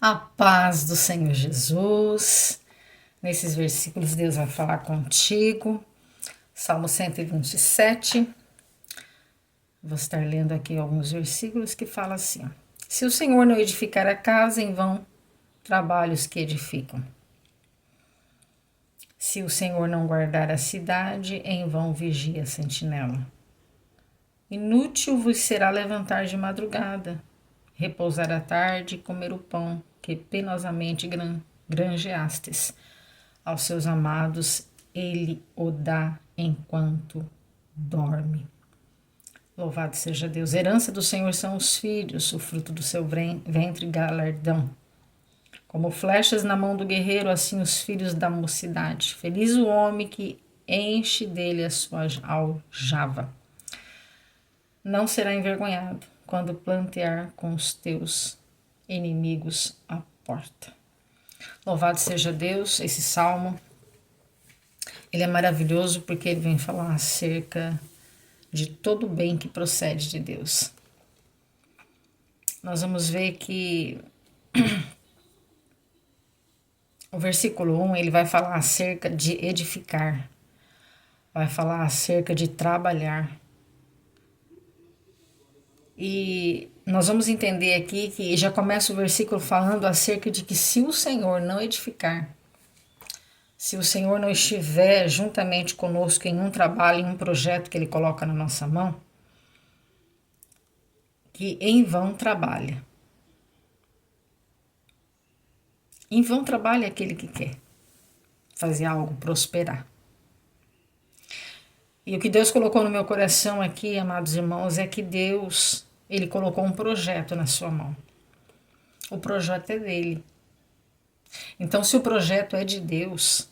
A paz do Senhor Jesus. Nesses versículos, Deus vai falar contigo. Salmo 127. Vou estar lendo aqui alguns versículos que falam assim: Se o Senhor não edificar a casa, em vão trabalhos que edificam. Se o Senhor não guardar a cidade, em vão vigia a sentinela. Inútil vos será levantar de madrugada, repousar à tarde e comer o pão que penosamente granjeastes. Aos seus amados ele o dá enquanto dorme. Louvado seja Deus. Herança do Senhor são os filhos, o fruto do seu ventre galardão. Como flechas na mão do guerreiro, assim os filhos da mocidade. Feliz o homem que enche dele a sua aljava. Não será envergonhado quando plantear com os teus inimigos à porta. Louvado seja Deus. Esse salmo, ele é maravilhoso porque ele vem falar acerca de todo o bem que procede de Deus. Nós vamos ver que o versículo 1, ele vai falar acerca de edificar, vai falar acerca de trabalhar. E nós vamos entender aqui que já começa o versículo falando acerca de que se o Senhor não edificar, se o Senhor não estiver juntamente conosco em um trabalho, em um projeto que Ele coloca na nossa mão, que em vão trabalha. Em vão trabalha aquele que quer fazer algo prosperar. E o que Deus colocou no meu coração aqui, amados irmãos, é que Deus, Ele colocou um projeto na sua mão. O projeto é dele. Então, se o projeto é de Deus,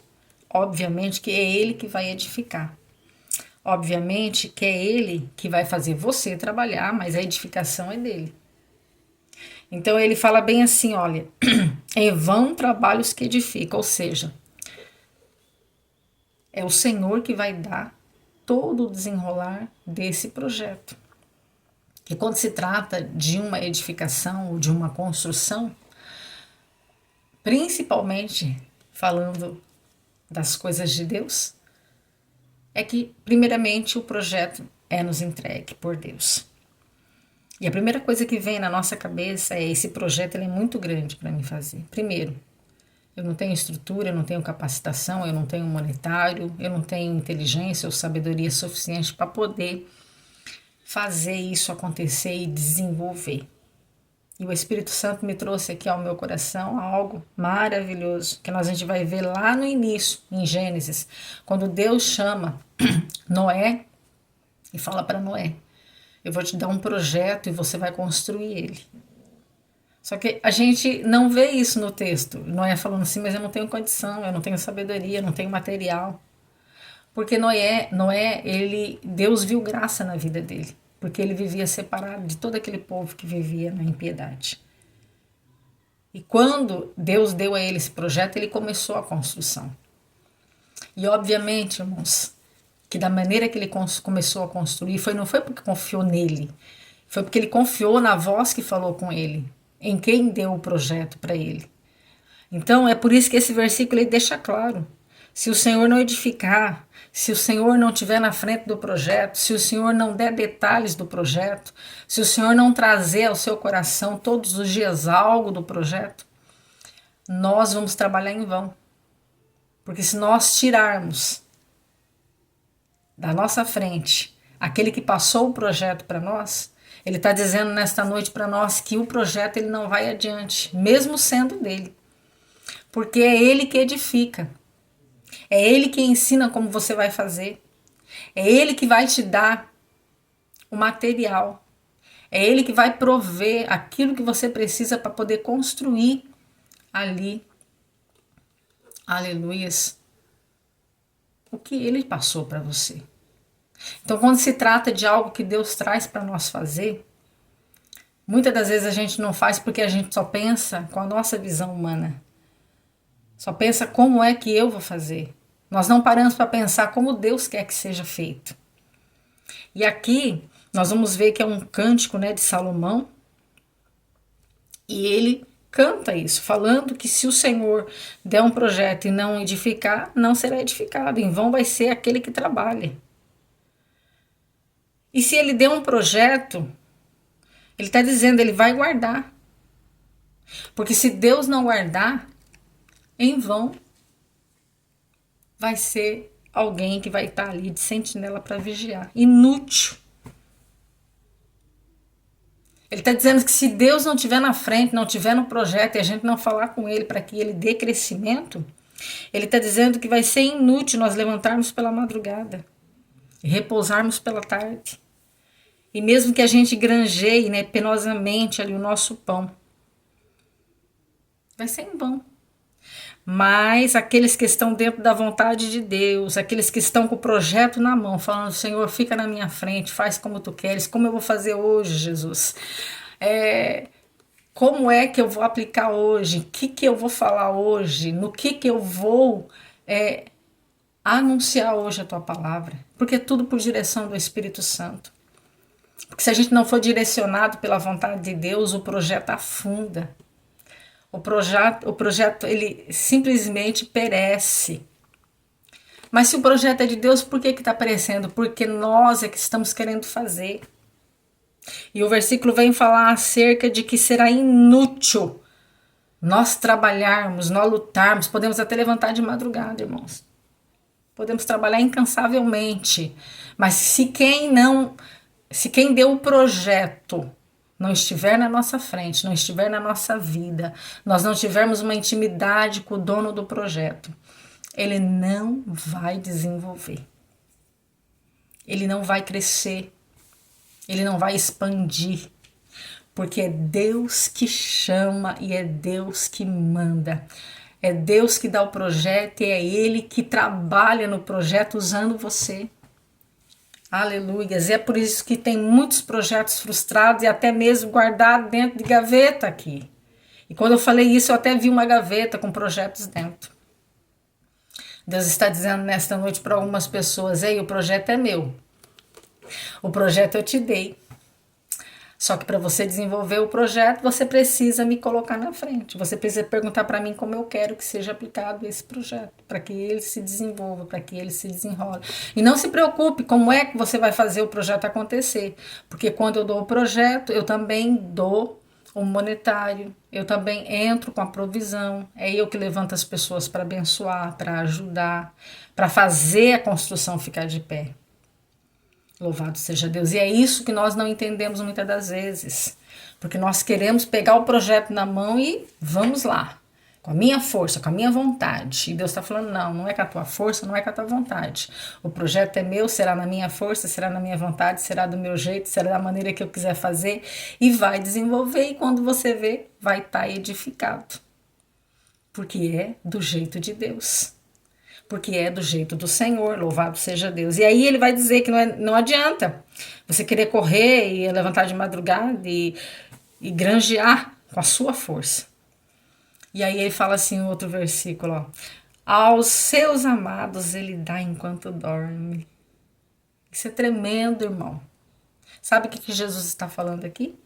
obviamente que é Ele que vai edificar. Obviamente que é Ele que vai fazer você trabalhar, mas a edificação é dele. Então, ele fala bem assim, olha, em vão trabalhos que edificam, ou seja, é o Senhor que vai dar todo o desenrolar desse projeto. E quando se trata de uma edificação ou de uma construção, principalmente falando das coisas de Deus, é que primeiramente o projeto é nos entregue por Deus. E a primeira coisa que vem na nossa cabeça é: esse projeto ele é muito grande para mim fazer. Primeiro, eu não tenho estrutura, eu não tenho capacitação, eu não tenho monetário, eu não tenho inteligência ou sabedoria suficiente para poder fazer isso acontecer e desenvolver. E o Espírito Santo me trouxe aqui ao meu coração algo maravilhoso, que a gente vai ver lá no início, em Gênesis, quando Deus chama Noé e fala para Noé: eu vou te dar um projeto e você vai construir ele. Só que a gente não vê isso no texto. Noé falando assim: mas eu não tenho condição, eu não tenho sabedoria, eu não tenho material. Porque Deus viu graça na vida dele, porque ele vivia separado de todo aquele povo que vivia na impiedade. E quando Deus deu a ele esse projeto, ele começou a construção. E obviamente, irmãos, que da maneira que ele começou a construir, não foi porque confiou nele, foi porque ele confiou na voz que falou com ele, em quem deu o projeto para ele. Então é por isso que esse versículo ele deixa claro: se o Senhor não edificar, se o Senhor não estiver na frente do projeto, se o Senhor não der detalhes do projeto, se o Senhor não trazer ao seu coração todos os dias algo do projeto, nós vamos trabalhar em vão. Porque se nós tirarmos da nossa frente aquele que passou o projeto para nós, ele está dizendo nesta noite para nós que o projeto ele não vai adiante, mesmo sendo dele. Porque é ele que edifica. É ele que ensina como você vai fazer. É ele que vai te dar o material. É ele que vai prover aquilo que você precisa para poder construir ali. Aleluias. O que ele passou para você. Então, quando se trata de algo que Deus traz para nós fazer, muitas das vezes a gente não faz porque a gente só pensa com a nossa visão humana. Só pensa como é que eu vou fazer. Nós não paramos para pensar como Deus quer que seja feito. E aqui nós vamos ver que é um cântico, né, de Salomão. E ele canta isso, falando que se o Senhor der um projeto e não edificar, não será edificado. Em vão vai ser aquele que trabalha. E se ele der um projeto, ele está dizendo, ele vai guardar. Porque se Deus não guardar, em vão vai ser alguém que vai estar ali de sentinela para vigiar. Inútil. Ele está dizendo que se Deus não estiver na frente, não estiver no projeto e a gente não falar com ele para que ele dê crescimento, ele está dizendo que vai ser inútil nós levantarmos pela madrugada e repousarmos pela tarde. E mesmo que a gente granjeie, né, penosamente ali o nosso pão, vai ser em vão. Mas aqueles que estão dentro da vontade de Deus, aqueles que estão com o projeto na mão, falando, Senhor, fica na minha frente, faz como tu queres, como eu vou fazer hoje, Jesus? Como é que eu vou aplicar hoje? O que eu vou falar hoje? No que eu vou anunciar hoje a tua palavra? Porque é tudo por direção do Espírito Santo. Porque se a gente não for direcionado pela vontade de Deus, o projeto afunda. O projeto ele simplesmente perece. Mas se o projeto é de Deus, por que está perecendo? Porque nós é que estamos querendo fazer. E o versículo vem falar acerca de que será inútil nós trabalharmos, nós lutarmos. Podemos até levantar de madrugada, irmãos. Podemos trabalhar incansavelmente. Mas se quem deu o projeto não estiver na nossa frente, não estiver na nossa vida, nós não tivermos uma intimidade com o dono do projeto, ele não vai desenvolver. Ele não vai crescer. Ele não vai expandir. Porque é Deus que chama e é Deus que manda. É Deus que dá o projeto e é Ele que trabalha no projeto usando você. Aleluias. E é por isso que tem muitos projetos frustrados e até mesmo guardados dentro de gaveta aqui. E quando eu falei isso, eu até vi uma gaveta com projetos dentro. Deus está dizendo nesta noite para algumas pessoas, ei, o projeto é meu. O projeto eu te dei. Só que para você desenvolver o projeto, você precisa me colocar na frente. Você precisa perguntar para mim como eu quero que seja aplicado esse projeto, para que ele se desenvolva, para que ele se desenrole. E não se preocupe como é que você vai fazer o projeto acontecer, porque quando eu dou o projeto, eu também dou o monetário, eu também entro com a provisão. É eu que levanto as pessoas para abençoar, para ajudar, para fazer a construção ficar de pé. Louvado seja Deus. E é isso que nós não entendemos muitas das vezes. Porque nós queremos pegar o projeto na mão e vamos lá. Com a minha força, com a minha vontade. E Deus está falando, não é com a tua força, não é com a tua vontade. O projeto é meu, será na minha força, será na minha vontade, será do meu jeito, será da maneira que eu quiser fazer. E vai desenvolver. E quando você vê, vai estar edificado. Porque é do jeito de Deus. Porque é do jeito do Senhor, louvado seja Deus. E aí ele vai dizer que não adianta você querer correr e levantar de madrugada e granjear com a sua força. E aí ele fala assim, outro versículo, ó, aos seus amados ele dá enquanto dorme. Isso é tremendo, irmão. Sabe o que Jesus está falando aqui?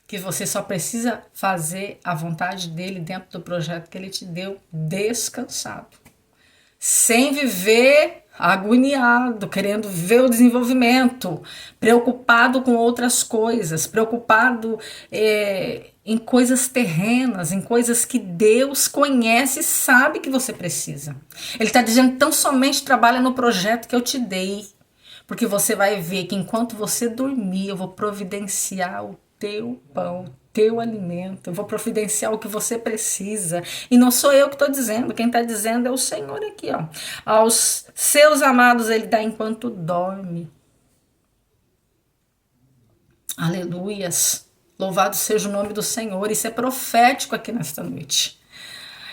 Que você só precisa fazer a vontade dele dentro do projeto que ele te deu, descansado. Sem viver agoniado, querendo ver o desenvolvimento, preocupado com outras coisas, preocupado em coisas terrenas, em coisas que Deus conhece e sabe que você precisa. Ele está dizendo, tão somente trabalha no projeto que eu te dei, porque você vai ver que enquanto você dormir, eu vou providenciar o teu pão, teu alimento, eu vou providenciar o que você precisa. E não sou eu que estou dizendo, quem está dizendo é o Senhor aqui, ó. Aos seus amados ele dá enquanto dorme. Aleluias. Louvado seja o nome do Senhor. Isso é profético aqui nesta noite.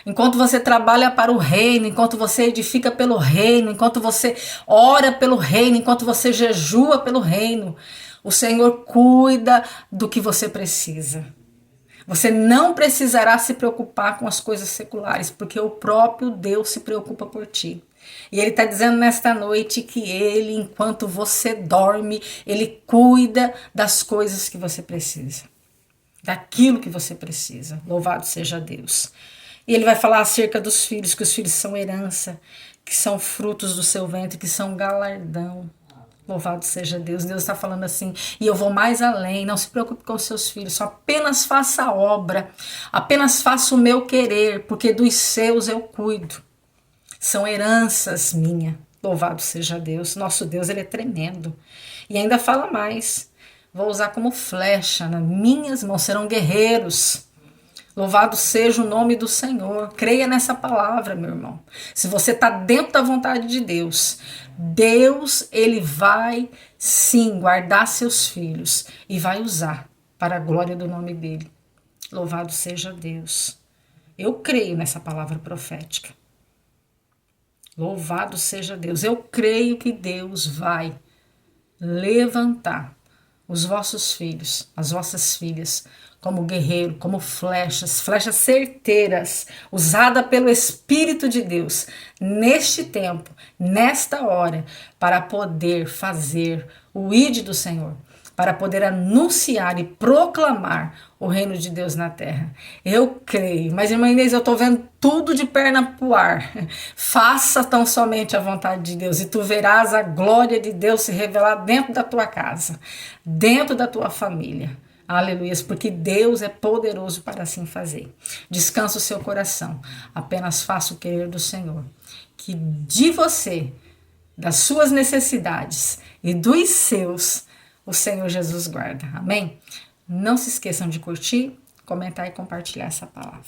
Enquanto você trabalha para o reino, enquanto você edifica pelo reino, enquanto você ora pelo reino, enquanto você jejua pelo reino, o Senhor cuida do que você precisa. Você não precisará se preocupar com as coisas seculares, porque o próprio Deus se preocupa por ti. E Ele está dizendo nesta noite que Ele, enquanto você dorme, Ele cuida das coisas que você precisa. daquilo que você precisa. Louvado seja Deus. E ele vai falar acerca dos filhos, que os filhos são herança, que são frutos do seu ventre, que são galardão. Louvado seja Deus. Deus está falando assim, e eu vou mais além. Não se preocupe com os seus filhos, só apenas faça a obra, apenas faça o meu querer, porque dos seus eu cuido. São heranças minhas. Louvado seja Deus. Nosso Deus, ele é tremendo. E ainda fala mais. Vou usar como flecha, nas minhas mãos serão guerreiros. Louvado seja o nome do Senhor. Creia nessa palavra, meu irmão. Se você está dentro da vontade de Deus, Deus, ele vai sim guardar seus filhos e vai usar para a glória do nome dele. Louvado seja Deus. Eu creio nessa palavra profética. Louvado seja Deus. Eu creio que Deus vai levantar os vossos filhos, as vossas filhas, como guerreiro, como flechas, flechas certeiras, usada pelo Espírito de Deus, neste tempo, nesta hora, para poder fazer o ide do Senhor, para poder anunciar e proclamar o reino de Deus na terra. Eu creio, mas irmã Inês, eu estou vendo tudo de perna pro ar. Faça tão somente a vontade de Deus e tu verás a glória de Deus se revelar dentro da tua casa, dentro da tua família. Aleluia, porque Deus é poderoso para assim fazer. Descansa o seu coração, apenas faça o querer do Senhor. Que de você, das suas necessidades e dos seus, o Senhor Jesus guarda. Amém? Não se esqueçam de curtir, comentar e compartilhar essa palavra.